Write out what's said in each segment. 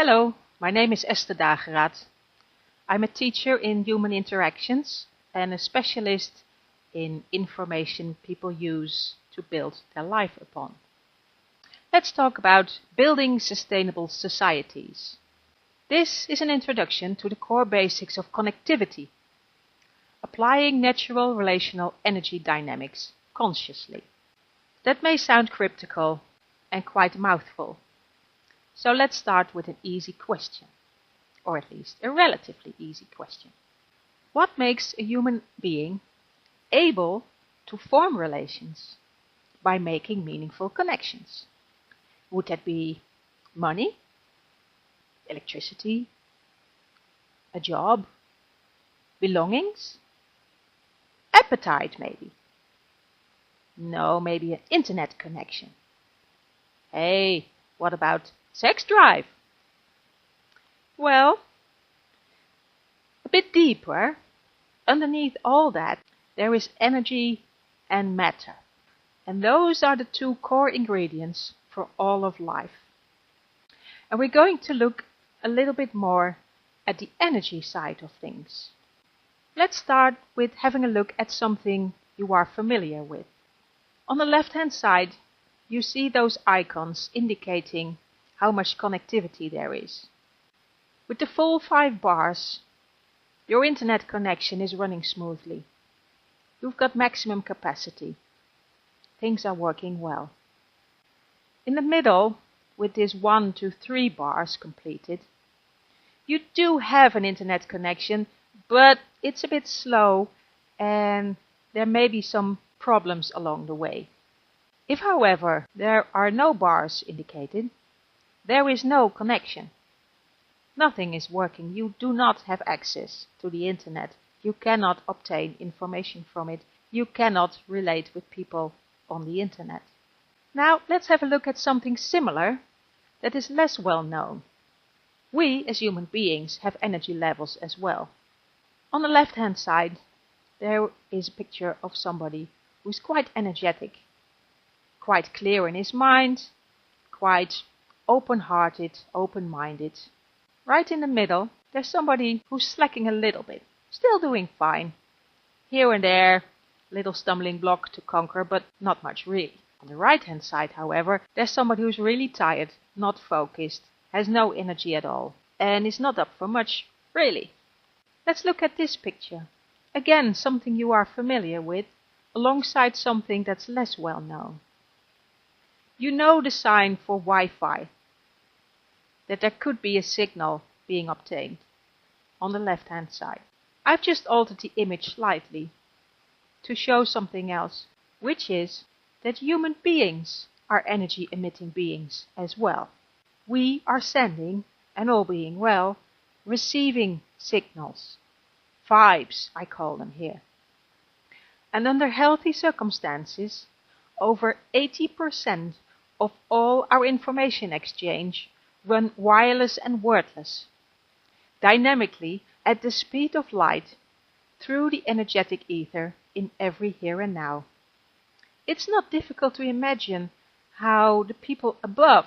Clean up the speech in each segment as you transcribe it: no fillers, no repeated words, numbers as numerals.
Hello, my name is Esther Dageraad. I'm a teacher in human interactions and a specialist in information people use to build their life upon. Let's talk about building sustainable societies. This is an introduction to the core basics of connectivity, applying natural relational energy dynamics consciously. That may sound cryptical and quite a mouthful. So let's start with an easy question, or at least a relatively easy question. What makes a human being able to form relations by making meaningful connections? Would that be money, electricity, a job, belongings, appetite maybe? No, maybe an internet connection. Hey, what about sex drive? Well, a bit deeper, underneath all that, there is energy and matter. And those are the two core ingredients for all of life. And we're going to look a little bit more at the energy side of things. Let's start with having a look at something you are familiar with. On the left-hand side, you see those icons indicating how much connectivity there is. With the full 5 bars, your internet connection is running smoothly. You've got maximum capacity. Things are working well. In the middle, with this 1 to 3 bars completed, you do have an internet connection, but it's a bit slow and there may be some problems along the way. If, however, there are no bars indicated, there is no connection. Nothing is working. You do not have access to the internet. You cannot obtain information from it. You cannot relate with people on the internet. Now let's have a look at something similar that is less well known. We as human beings have energy levels as well. On the left hand side there is a picture of somebody who is quite energetic, quite clear in his mind, quite open-hearted, open-minded. Right in the middle, there's somebody who's slacking a little bit, still doing fine. Here and there, little stumbling block to conquer, but not much really. On the right-hand side, however, there's somebody who's really tired, not focused, has no energy at all, and is not up for much, really. Let's look at this picture. Again, something you are familiar with, alongside something that's less well known. You know the sign for Wi-Fi, that there could be a signal being obtained on the left-hand side. I've just altered the image slightly to show something else, which is that human beings are energy-emitting beings as well. We are sending, and all being well, receiving signals. Vibes, I call them here. And under healthy circumstances, over 80% of all our information exchange run wireless and wordless, dynamically at the speed of light through the energetic ether in every here and now. It's not difficult to imagine how the people above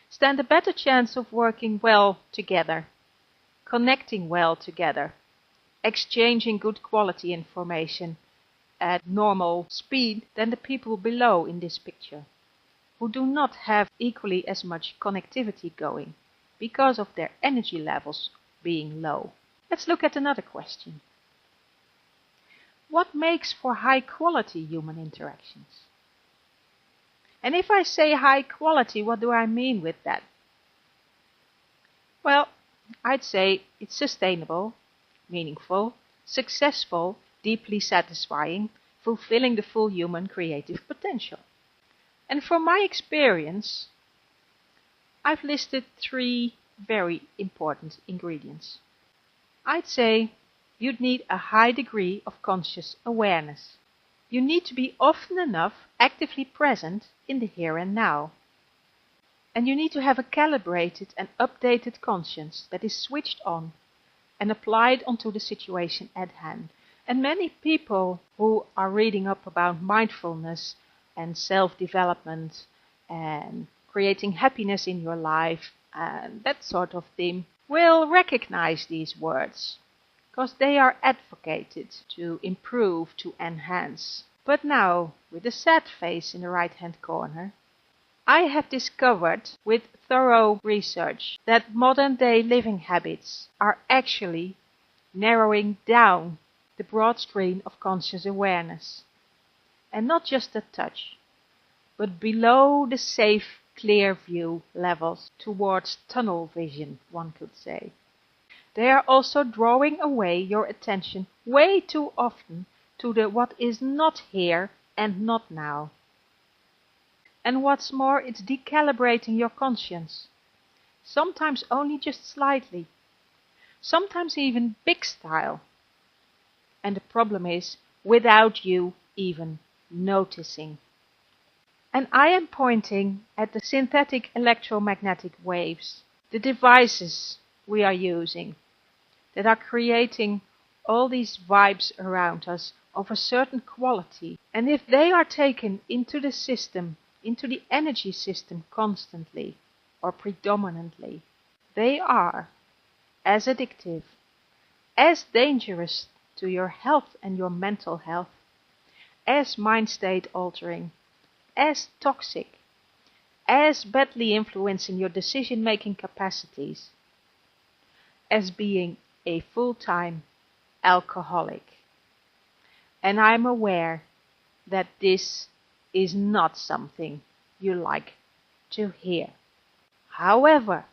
stand a better chance of working well together, connecting well together, exchanging good quality information at normal speed than the people below in this picture, who do not have equally as much connectivity going because of their energy levels being low. Let's look at another question. What makes for high quality human interactions? And if I say high quality, what do I mean with that? Well, I'd say it's sustainable, meaningful, successful, deeply satisfying, fulfilling the full human creative potential. And from my experience, I've listed 3 very important ingredients. I'd say you'd need a high degree of conscious awareness. You need to be often enough actively present in the here and now. And you need to have a calibrated and updated conscience that is switched on and applied onto the situation at hand. And many people who are reading up about mindfulness and self-development and creating happiness in your life and that sort of theme will recognize these words, because they are advocated to improve, to enhance. But now, with the sad face in the right-hand corner, I have discovered with thorough research that modern-day living habits are actually narrowing down the broad screen of conscious awareness. And not just a touch, but below the safe, clear view levels towards tunnel vision, one could say. They are also drawing away your attention way too often to the what is not here and not now. And what's more, it's decalibrating your conscience. Sometimes only just slightly. Sometimes even big style. And the problem is, without you even noticing. And I am pointing at the synthetic electromagnetic waves, the devices we are using, that are creating all these vibes around us of a certain quality. And if they are taken into the system, into the energy system constantly or predominantly, they are as addictive, as dangerous to your health and your mental health, as mind state altering, as toxic, as badly influencing your decision-making capacities, as being a full-time alcoholic. And I'm aware that this is not something you like to hear. However,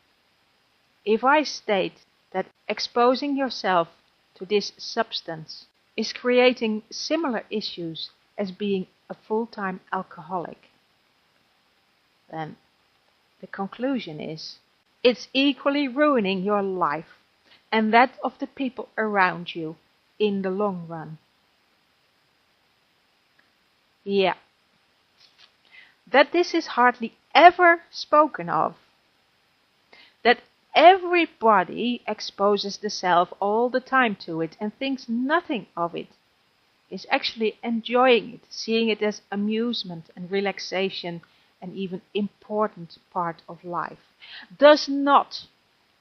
if I state that exposing yourself to this substance is creating similar issues as being a full-time alcoholic, then the conclusion is it's equally ruining your life and that of the people around you in the long run. Yeah. That this is hardly ever spoken of. That everybody exposes the self all the time to it and thinks nothing of it, is actually enjoying it, seeing it as amusement and relaxation and even important part of life, does not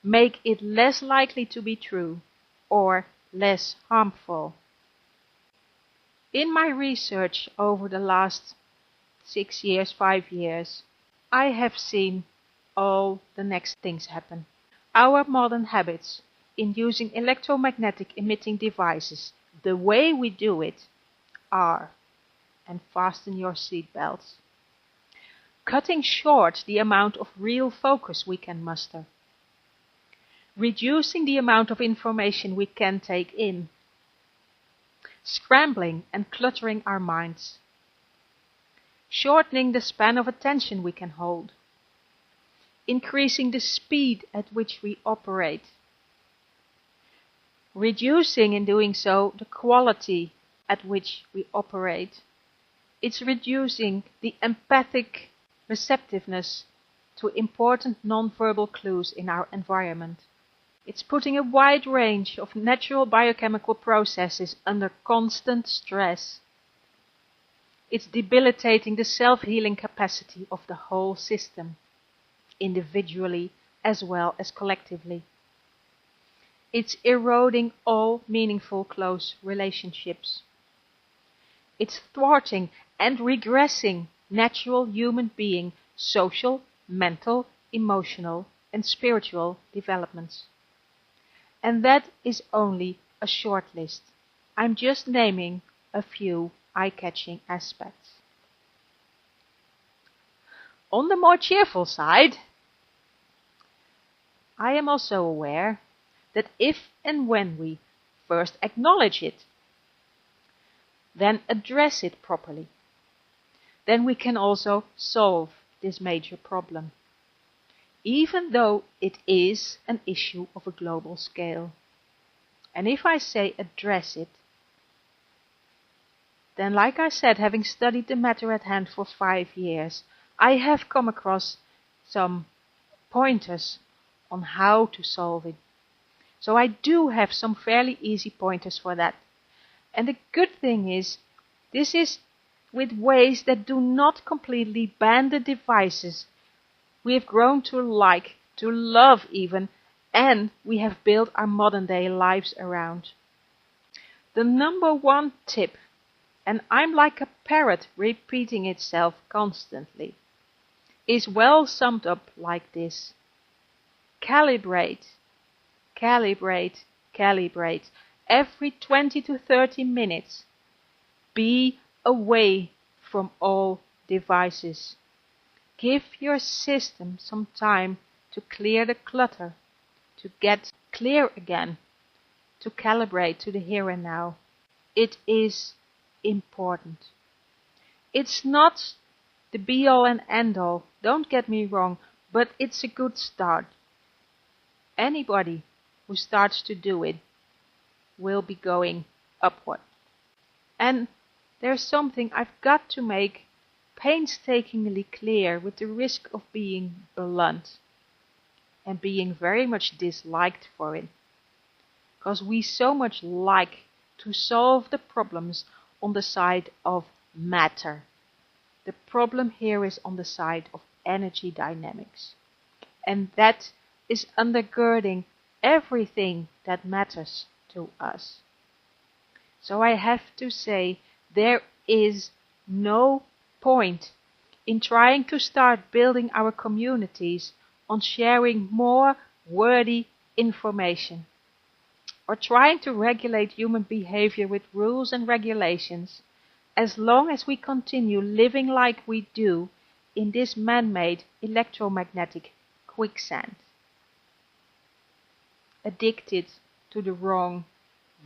make it less likely to be true or less harmful. In my research over the last 6 years, 5 years, I have seen all the next things happen. Our modern habits in using electromagnetic emitting devices, the way we do it, are, and fasten your seatbelts, cutting short the amount of real focus we can muster, reducing the amount of information we can take in, scrambling and cluttering our minds, shortening the span of attention we can hold, increasing the speed at which we operate, reducing in doing so the quality at which we operate. It's reducing the empathic receptiveness to important non-verbal clues in our environment. It's putting a wide range of natural biochemical processes under constant stress. It's debilitating the self-healing capacity of the whole system, individually as well as collectively. It's eroding all meaningful close relationships. It's thwarting and regressing natural human being social, mental, emotional and spiritual developments. And that is only a short list. I'm just naming a few eye-catching aspects. On the more cheerful side, I am also aware that if and when we first acknowledge it, then address it properly, then we can also solve this major problem, even though it is an issue of a global scale. And if I say address it, then like I said, having studied the matter at hand for 5 years, I have come across some pointers on how to solve it. So I do have some fairly easy pointers for that. And the good thing is, this is with ways that do not completely ban the devices we have grown to like to love even, and we have built our modern day lives around. The number one tip, and I'm like a parrot repeating itself constantly, is well summed up like this. Calibrate, calibrate, calibrate. Every 20 to 30 minutes. Be away from all devices. Give your system some time to clear the clutter, to get clear again, to calibrate to the here and now. It is important. It's not the be-all and end-all, don't get me wrong, but it's a good start. Anybody who starts to do it will be going upward. And there's something I've got to make painstakingly clear with the risk of being blunt and being very much disliked for it. Because we so much like to solve the problems on the side of matter. The problem here is on the side of energy dynamics. And that is undergirding everything that matters to us. So I have to say, there is no point in trying to start building our communities on sharing more wordy information, or trying to regulate human behavior with rules and regulations, as long as we continue living like we do in this man-made electromagnetic quicksand, addicted to the wrong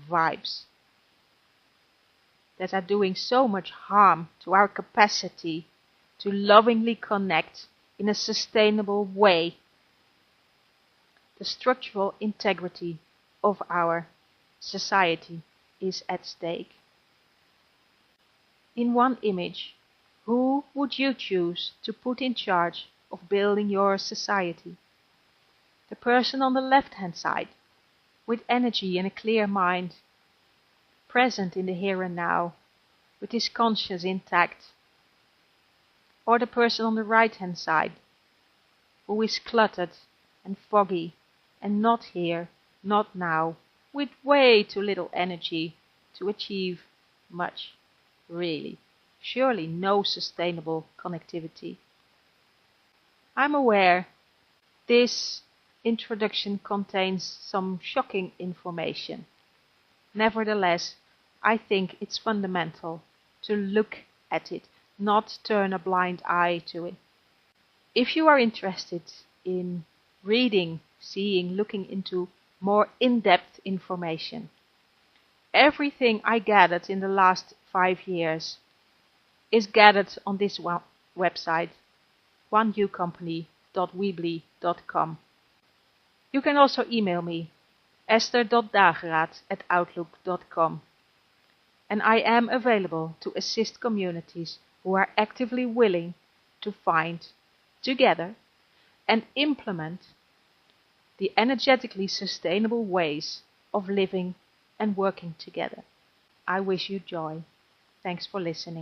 vibes that are doing so much harm to our capacity to lovingly connect in a sustainable way. The structural integrity of our society is at stake. In one image, who would you choose to put in charge of building your society? The person on the left-hand side, with energy and a clear mind, present in the here and now, with his conscience intact, or the person on the right-hand side, who is cluttered and foggy and not here, not now, with way too little energy to achieve much, really. Surely no sustainable connectivity. I'm aware this introduction contains some shocking information. Nevertheless, I think it's fundamental to look at it, not turn a blind eye to it. If you are interested in reading, seeing, looking into more in-depth information, everything I gathered in the last 5 years is gathered on this website, oneucompany.weebly.com. You can also email me, esther.dageraad@outlook.com. And I am available to assist communities who are actively willing to find, together, and implement the energetically sustainable ways of living and working together. I wish you joy. Thanks for listening.